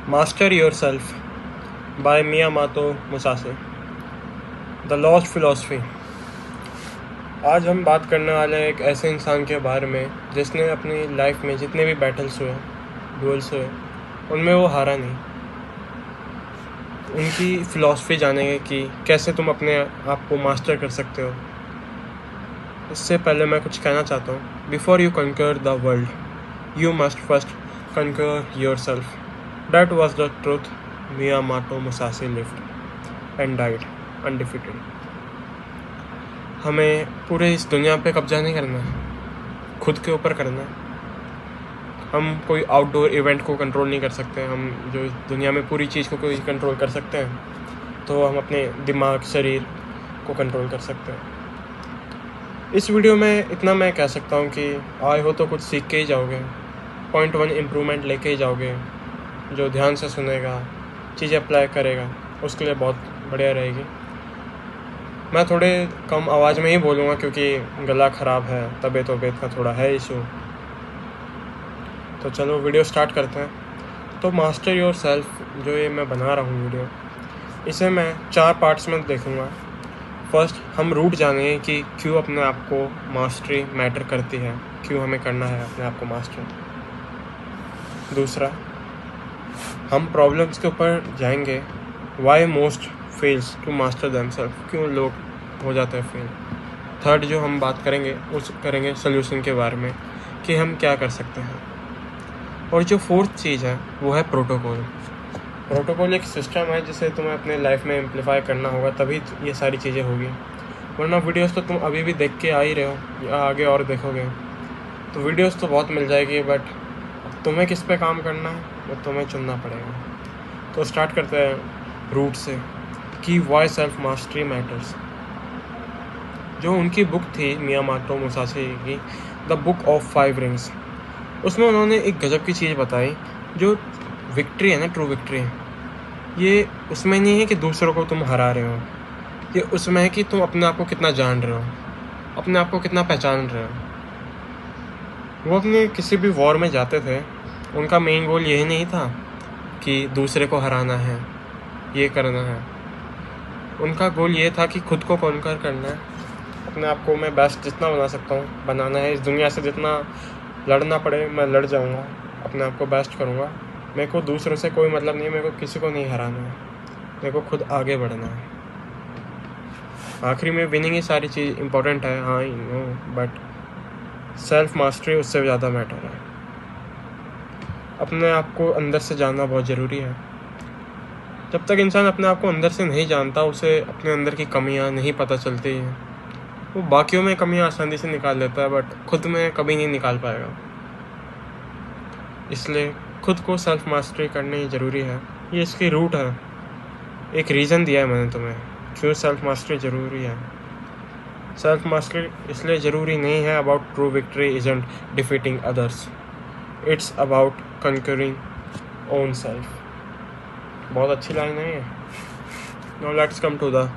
Master Yourself by Miyamoto Musashi. The Lost Philosophy. आज हम बात करने वाले हैं एक ऐसे इंसान के बारे में जिसने अपनी लाइफ में जितने भी बैटल्स हुए, डुएल्स हुए, उनमें वो हारा नहीं। उनकी फ़िलॉसफी जानेंगे कि कैसे तुम अपने आप को मास्टर कर सकते हो। इससे पहले मैं कुछ कहना चाहता हूँ। Before you conquer the world you must first conquer yourself. That was the truth Miyamoto Musashi lived and died undefeated. हमें पूरे इस दुनिया पे कब्जा नहीं करना है, खुद के ऊपर करना है। हम कोई आउटडोर इवेंट को कंट्रोल नहीं कर सकते। हम जो इस दुनिया में पूरी चीज़ को कोई कंट्रोल कर सकते हैं तो हम अपने दिमाग, शरीर को कंट्रोल कर सकते हैं। इस वीडियो में इतना मैं कह सकता हूँ कि आए हो तो कुछ सीख के ही जाओगे, 0.1 इम्प्रूवमेंट लेके ही जाओगे। जो ध्यान से सुनेगा, चीज़ें अप्लाई करेगा, उसके लिए बहुत बढ़िया रहेगी। मैं थोड़े कम आवाज़ में ही बोलूँगा क्योंकि गला ख़राब है, तबीयत का थोड़ा है इशू। तो चलो वीडियो स्टार्ट करते हैं। तो मास्टर योर सेल्फ जो ये मैं बना रहा हूँ वीडियो, इसे मैं 4 पार्ट्स में देखूँगा। फर्स्ट हम रूट जानेंगे कि क्यों अपने आप को मास्टरी मैटर करती है, क्यों हमें करना है अपने आप को मास्टर। दूसरा हम प्रॉब्लम्स के ऊपर जाएंगे, why most fails to master themselves, क्यों लोग हो जाते हैं फेल। थर्ड जो हम बात करेंगे सोल्यूशन के बारे में कि हम क्या कर सकते हैं। और जो फोर्थ चीज़ है वो है प्रोटोकॉल। प्रोटोकॉल एक सिस्टम है जिसे तुम्हें अपने लाइफ में एम्प्लीफाई करना होगा, तभी ये सारी चीज़ें होगी। वरना वीडियोस तो तुम अभी भी देख के आ ही रहे हो या आगे और देखोगे। तो वीडियोस तो बहुत मिल जाएगी, बट तुम्हें किस पे काम करना है वो तुम्हें चुनना पड़ेगा। तो स्टार्ट करते हैं रूट से कि वाई सेल्फ मास्टरी मैटर्स। जो उनकी बुक थी मियामोटो मुसाशी की, द बुक ऑफ 5 रिंग्स, उसमें उन्होंने एक गजब की चीज़ बताई। जो विक्ट्री है ना, ट्रू विक्ट्री, ये उसमें नहीं है कि दूसरों को तुम हरा रहे हो, ये उसमें है कि तुम अपने आप को कितना जान रहे हो, अपने आप को कितना पहचान रहे हो। वो अपने किसी भी वॉर में जाते थे, उनका मेन गोल यही नहीं था कि दूसरे को हराना है, ये करना है। उनका गोल ये था कि खुद को कॉन्कर करना है, अपने आप को मैं बेस्ट जितना बना सकता हूँ बनाना है। इस दुनिया से जितना लड़ना पड़े मैं लड़ जाऊँगा, अपने आप को बेस्ट करूँगा। मेरे को दूसरों से कोई मतलब नहीं है, मेरे को किसी को नहीं हराना है, मेरे को खुद आगे बढ़ना है। आखिरी में विनिंग ही सारी चीज़ इम्पोर्टेंट है, हाँ, नो, बट सेल्फ मास्टरी उससे ज़्यादा मैटर है। अपने आप को अंदर से जानना बहुत ज़रूरी है। जब तक इंसान अपने आप को अंदर से नहीं जानता, उसे अपने अंदर की कमियां नहीं पता चलती हैं। वो बाकियों में कमियां आसानी से निकाल लेता है, बट खुद में कभी नहीं निकाल पाएगा। इसलिए खुद को सेल्फ मास्टरी करनी ज़रूरी है। ये इसकी रूट है। एक रीज़न दिया है मैंने तुम्हें क्यों सेल्फ मास्टरी ज़रूरी है। सेल्फ मास्टरी इसलिए ज़रूरी नहीं है about true victory isn't defeating others, it's about conquering own self. बहुत अच्छी लाइन है ये। Now let's come to the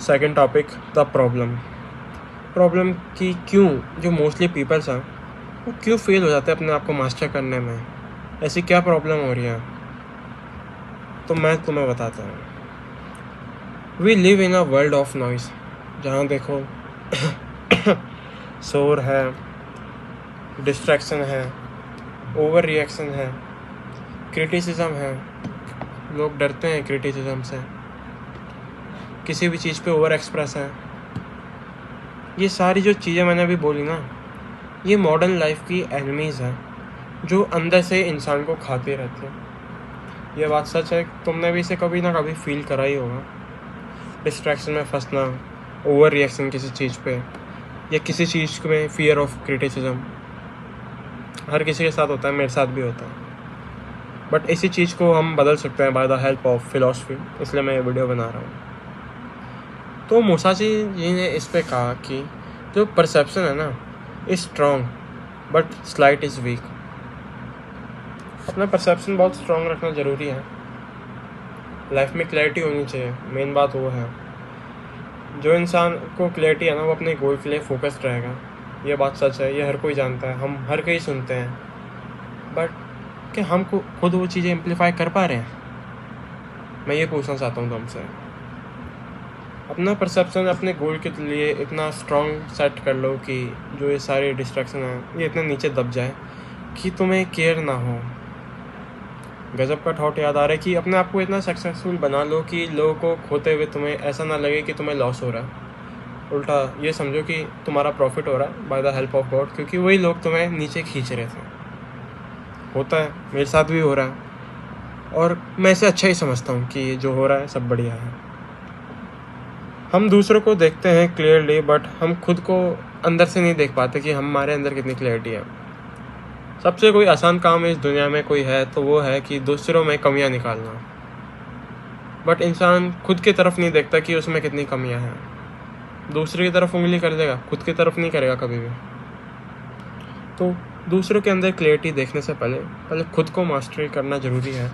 second topic, the problem की क्यों जो मोस्टली पीपल्स हैं वो क्यों फेल हो जाते हैं अपने आप को मास्टर करने में। ऐसी क्या प्रॉब्लम हो रही है, तो मैं तुम्हें बताता हूँ। We live in a world of noise, जहाँ देखो शोर है, डिस्ट्रैक्शन है, ओवर रिएक्शन है, क्रिटिसिज्म है। लोग डरते हैं क्रिटिसिज्म से, किसी भी चीज़ पे ओवर एक्सप्रेस है। ये सारी जो चीज़ें मैंने अभी बोली ना, ये मॉडर्न लाइफ की एनिमीज़ हैं जो अंदर से इंसान को खाते रहते हैं। ये बात सच है, तुमने भी इसे कभी ना कभी फील करा ही होगा। डिस्ट्रैक्शन में फंसना, ओवर रिएक्शन किसी चीज़ पे, या किसी चीज़ में फियर ऑफ क्रिटिसिज्म। हर किसी के साथ होता है, मेरे साथ भी होता है। बट इसी चीज़ को हम बदल सकते हैं by the help of philosophy, इसलिए मैं ये वीडियो बना रहा हूँ। तो मुसाशी जी ने इस पे कहा कि जो परसेप्शन है ना, is strong but slight is week. अपना परसेप्शन बहुत स्ट्रॉन्ग रखना ज़रूरी है। लाइफ में क्लैरिटी होनी चाहिए, मेन बात वो है। जो इंसान को क्लैरिटी है ना, वो अपने गोल के लिए फोकस्ड रहेगा। ये बात सच है, ये हर कोई जानता है, हम हर कोई सुनते हैं। बट कि हम खुद वो चीज़ें एम्पलीफाई कर पा रहे हैं? मैं ये पूछना चाहता हूँ तुमसे। अपना परसेप्शन अपने गोल के लिए इतना स्ट्रॉन्ग सेट कर लो कि जो ये सारे डिस्ट्रैक्शन हैं ये इतने नीचे दब जाए कि तुम्हें केयर ना हो। गजब का थॉट याद आ रहा है कि अपने आप को इतना सक्सेसफुल बना लो कि लोगों को खोते हुए तुम्हें ऐसा ना लगे कि तुम्हें लॉस हो रहा है। उल्टा ये समझो कि तुम्हारा प्रॉफिट हो रहा है by the help of God, क्योंकि वही लोग तुम्हें नीचे खींच रहे थे। होता है, मेरे साथ भी हो रहा है और मैं इसे अच्छा ही समझता हूँ कि ये जो हो रहा है सब बढ़िया है। हम दूसरों को देखते हैं क्लियरली, बट हम खुद को अंदर से नहीं देख पाते कि हमारे अंदर कितनी क्लैरिटी है। सबसे कोई आसान काम इस दुनिया में कोई है तो वो है कि दूसरों में कमियां निकालना, बट इंसान खुद की तरफ नहीं देखता कि उसमें कितनी कमियां हैं। दूसरे की तरफ उंगली कर देगा, खुद की तरफ नहीं करेगा कभी भी। तो दूसरों के अंदर क्लैरिटी देखने से पहले खुद को मास्टरी करना ज़रूरी है।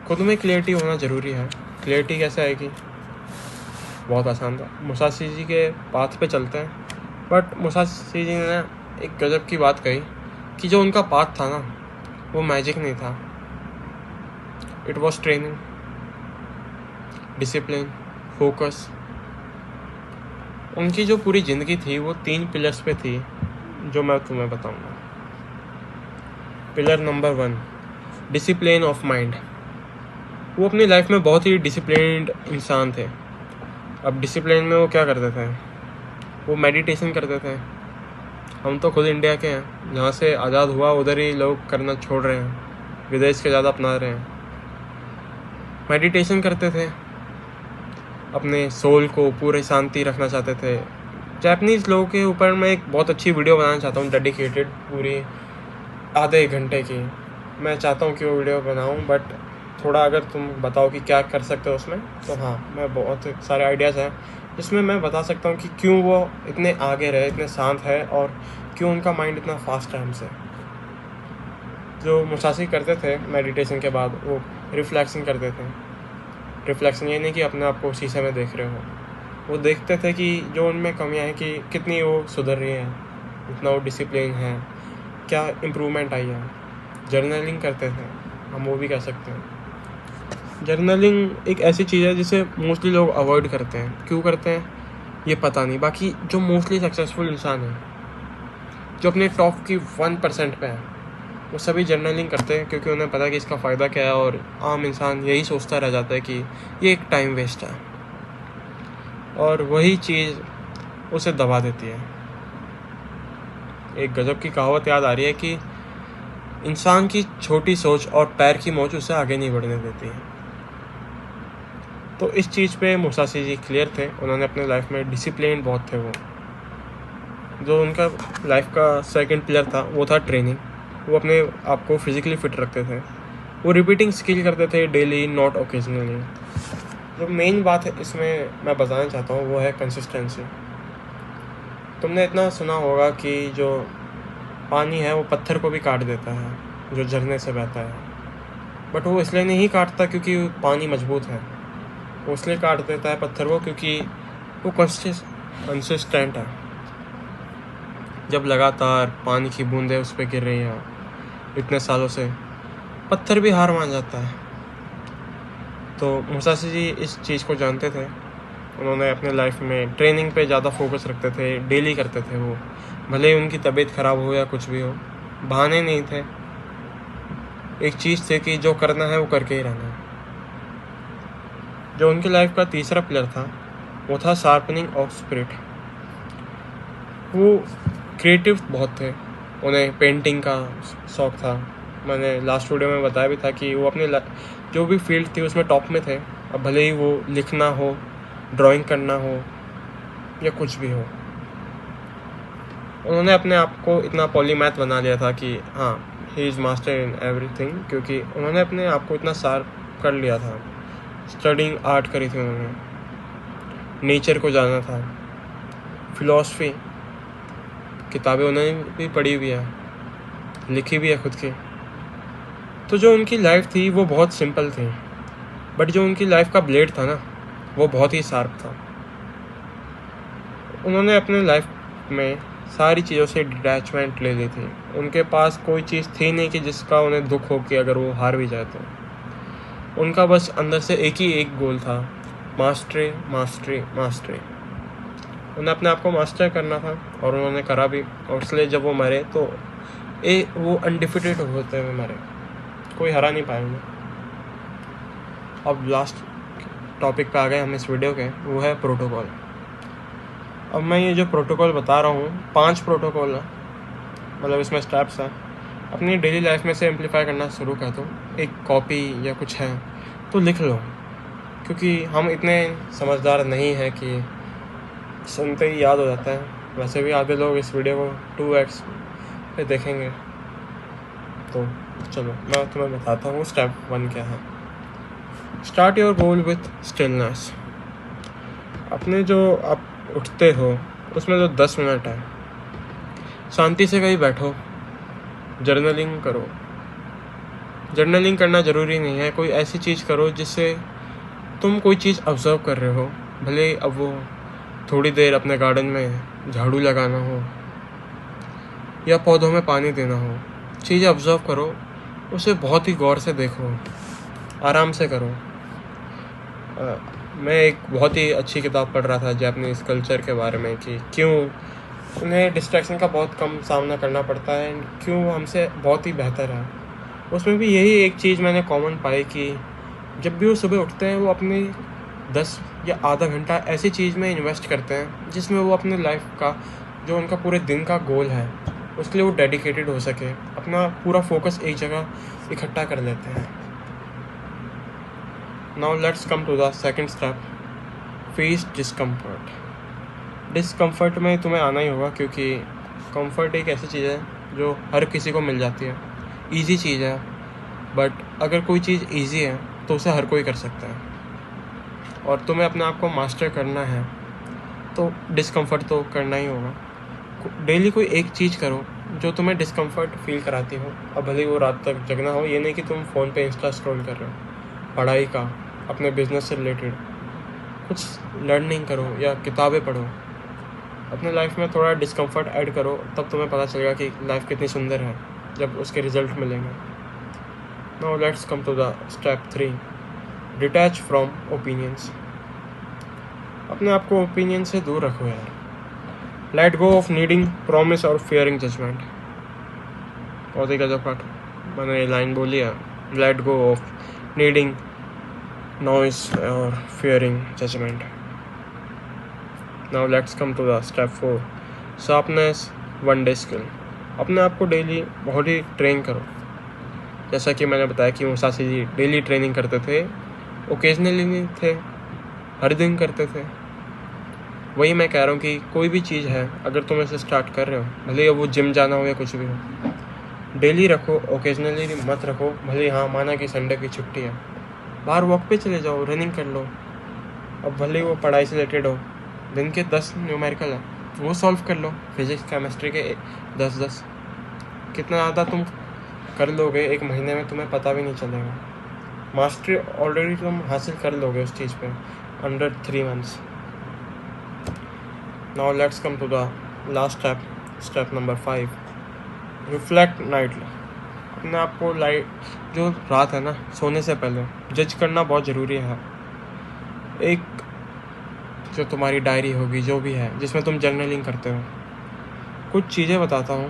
खुद में क्लैरिटी होना ज़रूरी है। क्लैरिटी कैसे आएगी? बहुत आसान था। मुसाशी जी के पाथ पे चलते हैं, बट मुसाशी जी ने एक गजब की बात कही कि जो उनका पाथ था ना, वो मैजिक नहीं था। It was training, discipline, focus. उनकी जो पूरी ज़िंदगी थी वो 3 पिलर्स पे थी, जो मैं तुम्हें बताऊंगा। Pillar number 1, discipline of mind. वो अपनी लाइफ में बहुत ही डिसिप्लिन्ड इंसान थे। अब डिसिप्लिन में वो क्या करते थे? वो मेडिटेशन करते थे। हम तो खुद इंडिया के हैं, जहाँ से आज़ाद हुआ उधर ही लोग करना छोड़ रहे हैं, विदेश के ज़्यादा अपना रहे हैं। मेडिटेशन करते थे, अपने सोल को पूरे शांति रखना चाहते थे। जापानीज़ लोगों के ऊपर मैं एक बहुत अच्छी वीडियो बनाना चाहता हूँ, डेडिकेटेड, पूरी आधे 1 घंटे की। मैं चाहता हूँ कि वो वीडियो बनाऊँ, बट थोड़ा अगर तुम बताओ कि क्या कर सकते हो उसमें, तो हाँ, मैं बहुत सारे आइडियाज़ हैं जिसमें मैं बता सकता हूँ कि क्यों वो इतने आगे रहे, इतने शांत है, और क्यों उनका माइंड इतना फास्ट है हमसे। जो मुसाशी करते थे मेडिटेशन के बाद, वो रिफ्लेक्शन करते थे। रिफ्लेक्शन ये नहीं कि अपने आप को शीशे में देख रहे हो, वो देखते थे कि जो उनमें कमियां हैं कि कितनी वो सुधर रही हैं, कितना वो डिसिप्लिन है, क्या इम्प्रूवमेंट आई है। जर्नलिंग करते थे, हम वो भी कह सकते हैं। जर्नलिंग एक ऐसी चीज़ है जिसे मोस्टली लोग अवॉइड करते हैं। क्यों करते हैं ये पता नहीं। बाकी जो मोस्टली सक्सेसफुल इंसान है, जो अपने टॉप की 1% पे है, वो सभी जर्नलिंग करते हैं, क्योंकि उन्हें पता है कि इसका फ़ायदा क्या है। और आम इंसान यही सोचता रह जाता है कि ये एक टाइम वेस्ट है, और वही चीज़ उसे दबा देती है। एक गजब की कहावत याद आ रही है कि इंसान की छोटी सोच और पैर की मोच उसे आगे नहीं बढ़ने देती है। तो इस चीज़ पे मुसाशी जी क्लियर थे। उन्होंने अपने लाइफ में डिसिप्लिन बहुत थे। वो जो उनका लाइफ का 2nd पिलर था वो था ट्रेनिंग। वो अपने आप को फिज़िकली फिट रखते थे। वो रिपीटिंग स्किल करते थे डेली, नॉट ओकेजनली। जो मेन बात है इसमें मैं बताना चाहता हूँ वो है कंसिस्टेंसी। तुमने इतना सुना होगा कि जो पानी है वो पत्थर को भी काट देता है, जो झरने से बहता है। बट वो इसलिए नहीं काटता क्योंकि पानी मजबूत है, वो इसलिए काट देता है पत्थर को क्योंकि वो कंसिस्टेंट है। जब लगातार पानी की बूंदें उस पर गिर रही हैं इतने सालों से, पत्थर भी हार मान जाता है। तो मुसाशी जी इस चीज़ को जानते थे। उन्होंने अपने लाइफ में ट्रेनिंग पे ज़्यादा फोकस रखते थे, डेली करते थे वो, भले ही उनकी तबीयत ख़राब हो या कुछ भी हो। बहाने नहीं थे, एक चीज़ थी कि जो करना है वो करके ही रहना है। जो उनकी लाइफ का 3रा पिलर था वो था शार्पनिंग ऑफ स्पिरिट। वो क्रिएटिव बहुत थे, उन्हें पेंटिंग का शौक़ था। मैंने लास्ट वीडियो में बताया भी था कि वो अपने जो भी फील्ड थी उसमें टॉप में थे। अब भले ही वो लिखना हो, ड्राइंग करना हो या कुछ भी हो, उन्होंने अपने आप को इतना पॉलीमैथ बना लिया था कि हाँ, he is master in everything, क्योंकि उन्होंने अपने आप को इतना शार्प कर लिया था। स्टडिंग आर्ट करी थी उन्होंने, नेचर को जाना था, फिलॉसफी किताबें उन्होंने भी पढ़ी हुई है, लिखी भी है खुद की। तो जो उनकी लाइफ थी वो बहुत सिंपल थी, बट जो उनकी लाइफ का ब्लेड था ना, वो बहुत ही शार्प था। उन्होंने अपने लाइफ में सारी चीज़ों से डिटैचमेंट ले ली थी। उनके पास कोई चीज़ थी नहीं कि जिसका उन्हें दुख हो कि अगर वो हार भी जाए तो। उनका बस अंदर से एक गोल था, मास्टरी मास्टरी मास्टरी। उन्हें अपने आप को मास्टर करना था और उन्होंने करा भी। और इसलिए जब वो मरे तो वो अनडिफिटेड होते हुए मरे, कोई हरा नहीं पाया उन्हें। अब लास्ट टॉपिक पे आ गए हम इस वीडियो के, वो है प्रोटोकॉल। अब मैं ये जो प्रोटोकॉल बता रहा हूँ 5 प्रोटोकॉल है, मतलब इसमें स्टेप्स हैं। अपनी डेली लाइफ में से एम्पलीफाई करना शुरू कर दो। एक कॉपी या कुछ है तो लिख लो, क्योंकि हम इतने समझदार नहीं हैं कि सुनते ही याद हो जाता है। वैसे भी आधे लोग इस वीडियो को 2x पे देखेंगे। तो चलो मैं तुम्हें बताता हूँ स्टेप 1 क्या है। Start your goal with stillness. अपने जो आप उठते हो उसमें जो 10 मिनट है, शांति से कहीं बैठो, जर्नलिंग करो। जर्नलिंग करना ज़रूरी नहीं है, कोई ऐसी चीज़ करो जिससे तुम कोई चीज़ ऑब्जर्व कर रहे हो। भले अब वो थोड़ी देर अपने गार्डन में झाड़ू लगाना हो या पौधों में पानी देना हो, चीज़ें ऑब्जर्व करो, उसे बहुत ही गौर से देखो, आराम से करो। मैं एक बहुत ही अच्छी किताब पढ़ रहा था जापानीज कल्चर के बारे में कि क्यों उन्हें डिस्ट्रैक्शन का बहुत कम सामना करना पड़ता है, क्यों हमसे बहुत ही बेहतर है। उसमें भी यही एक चीज़ मैंने कॉमन पाई कि जब भी वो सुबह उठते हैं वो अपने 10 या आधा घंटा ऐसी चीज़ में इन्वेस्ट करते हैं जिसमें वो अपने लाइफ का जो उनका पूरे दिन का गोल है उसके लिए वो डेडिकेटेड हो सके, अपना पूरा फोकस एक जगह इकट्ठा कर लेते हैं। Now let's come to the second step, face discomfort. Discomfort में तुम्हें आना ही होगा, क्योंकि कंफर्ट एक ऐसी चीज़ है जो हर किसी को मिल जाती है, ईजी चीज़ है। बट अगर कोई चीज़ ईजी है तो उसे हर कोई कर सकता है, और तुम्हें अपने आप को मास्टर करना है तो डिस्कम्फर्ट तो करना ही होगा। डेली कोई एक चीज़ करो जो तुम्हें डिस्कम्फर्ट फील कराती हो। अब भले वो रात तक जगना हो, ये नहीं कि तुम फ़ोन पे इंस्टा स्क्रॉल कर रहे हो, पढ़ाई का, अपने बिजनेस से रिलेटेड कुछ लर्निंग करो या किताबें पढ़ो। अपने लाइफ में थोड़ा डिस्कम्फर्ट ऐड करो, तब तुम्हें पता चलेगा कि लाइफ कितनी सुंदर है जब उसके रिजल्ट मिलेंगे। Now let's come to the step 3, detach from opinions. अपने आप को ओपिनियन से दूर रखो यार। Let go of needing promise और फियरिंग जजमेंट। बहुत ही गजब पाठ मैंने ये लाइन बोली है, let go of needing noise और fearing judgement. Now let's come to the step 4, sharpness 1 day skill. अपने आप को डेली बहुत ही ट्रेन करो। जैसा कि मैंने बताया कि मुसाशी जी डेली ट्रेनिंग करते थे, ओकेजनली नहीं थे, हर दिन करते थे। वही मैं कह रहा हूँ कि कोई भी चीज़ है अगर तुम इसे स्टार्ट कर रहे हो, भले वो जिम जाना हो या कुछ भी हो, डेली रखो, ओकेजनली मत रखो। भले हाँ माना कि संडे की छुट्टी है, बाहर वॉक पे चले जाओ, रनिंग कर लो। अब भले वो पढ़ाई से रिलेटेड हो, दिन के 10 न्यूमेरिकल है वो सॉल्व कर लो, फिजिक्स केमिस्ट्री के 10-10। कितना ज़्यादा तुम कर लोगे एक महीने में तुम्हें पता भी नहीं चलेगा। मास्टरी ऑलरेडी तुम हासिल कर लोगे उस चीज़ पे under 3 months. Now let's come to the last step, step number 5, reflect nightly. अपने आप को जो रात है ना, सोने से पहले जज करना बहुत ज़रूरी है। एक जो तुम्हारी डायरी होगी, जो भी है जिसमें तुम जर्नलिंग करते हो, कुछ चीज़ें बताता हूँ,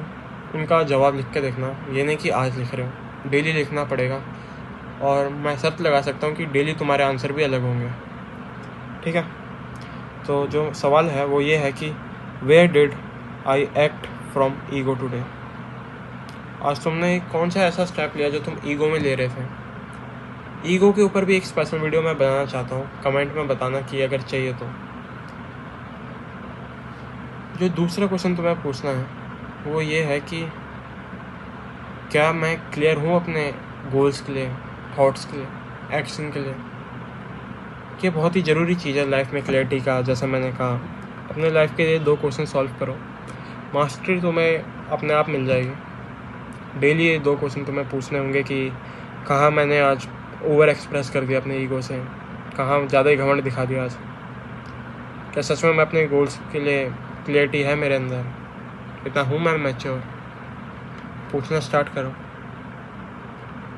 उनका जवाब लिख के देखना। ये नहीं कि आज लिख रहे हो, डेली लिखना पड़ेगा। और मैं शर्त लगा सकता हूँ कि डेली तुम्हारे आंसर भी अलग होंगे, ठीक है। तो जो सवाल है वो ये है कि where did I act from ego today. आज तुमने कौन सा ऐसा स्टेप लिया जो तुम ईगो में ले रहे थे। ईगो के ऊपर भी एक स्पेशल वीडियो मैं बनाना चाहता हूँ, कमेंट में बताना कि अगर चाहिए तो। जो दूसरा क्वेश्चन तुम्हें पूछना है वो ये है कि क्या मैं क्लियर हूँ अपने गोल्स के लिए, थॉट्स के लिए, एक्शन के लिए। ये बहुत ही ज़रूरी चीज़ है लाइफ में क्लैरिटी का। जैसे मैंने कहा, अपने लाइफ के लिए 2 क्वेश्चन सॉल्व करो, मास्टरी तुम्हें अपने आप मिल जाएगी। डेली ये 2 क्वेश्चन तुम्हें पूछने होंगे कि कहाँ मैंने आज ओवर एक्सप्रेस कर दिया अपने ईगो से, कहाँ ज़्यादा ही घमंड दिखा दिया आज, क्या सच में मैं अपने गोल्स के लिए क्लियरिटी है मेरे अंदर। इतना हूँ मैं मैच्योर? पूछना स्टार्ट करो।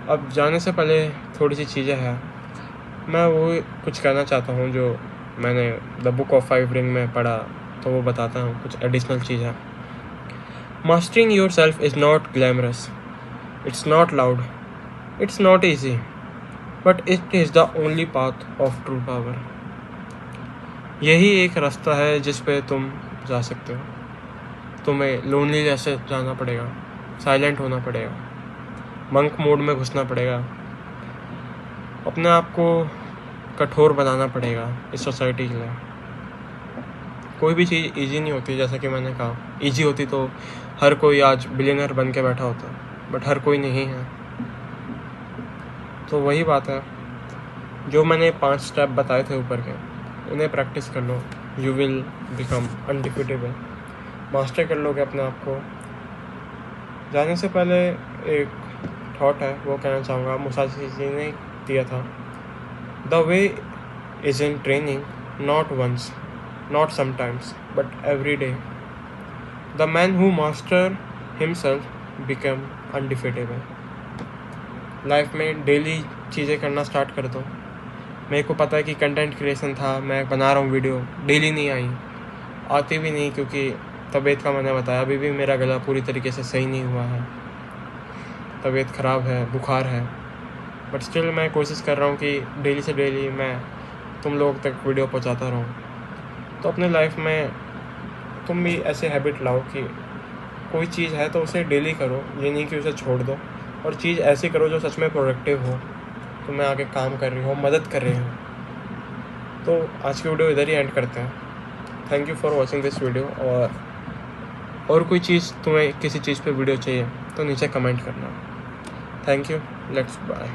अब जाने से पहले थोड़ी सी चीज़ें हैं, मैं वो कुछ कहना चाहता हूँ जो मैंने द बुक ऑफ 5 रिंग में पढ़ा, तो वो बताता हूँ कुछ एडिशनल चीज़ें। Mastering your self is not glamorous, it's not loud, it's not easy, but it is the only path of true power. यही एक रास्ता है जिस पे तुम जा सकते हो। तुम्हें लोनलीनेस से जाना पड़ेगा, साइलेंट होना पड़ेगा, मंक मोड में घुसना पड़ेगा, अपने आप को कठोर बनाना पड़ेगा इस सोसाइटी के लिए। कोई भी चीज़ इजी नहीं होती, जैसा कि मैंने कहा। इजी होती तो हर कोई आज बिलियनर बन के बैठा होता, बट हर कोई नहीं है। तो वही बात है, जो मैंने 5 स्टेप बताए थे ऊपर के, उन्हें प्रैक्टिस कर लो। You will become undefeatable. Master कर लोगे अपने आप को। जाने से पहले एक थॉट है, वो कहना चाहूँगा, मुसाशी जी ने दिया था। The way is in training, not once, not sometimes, but every day. The man who master himself become undefeatable. Life में डेली चीज़ें करना स्टार्ट कर दो। मेरे को पता है कि कंटेंट क्रिएशन था, मैं बना रहा हूँ वीडियो, डेली नहीं आती भी नहीं, क्योंकि तबीयत का मैंने बताया, अभी भी मेरा गला पूरी तरीके से सही नहीं हुआ है, तबीयत ख़राब है, बुखार है, बट स्टिल मैं कोशिश कर रहा हूँ कि डेली से डेली मैं तुम लोग तक वीडियो पहुँचाता रहूँ। तो अपने लाइफ में तुम भी ऐसे हैबिट लाओ कि कोई चीज़ है तो उसे डेली करो, ये नहीं कि उसे छोड़ दो, और चीज़ ऐसी करो जो सच में प्रोडक्टिव हो, तुम्हें आगे काम कर रही हो, मदद कर रही हो। तो आज की वीडियो इधर ही एंड करते हैं। Thank you for watching this video. और कोई चीज़ तुम्हें किसी चीज़ पे वीडियो चाहिए तो नीचे कमेंट करना। Thank you, let's bye.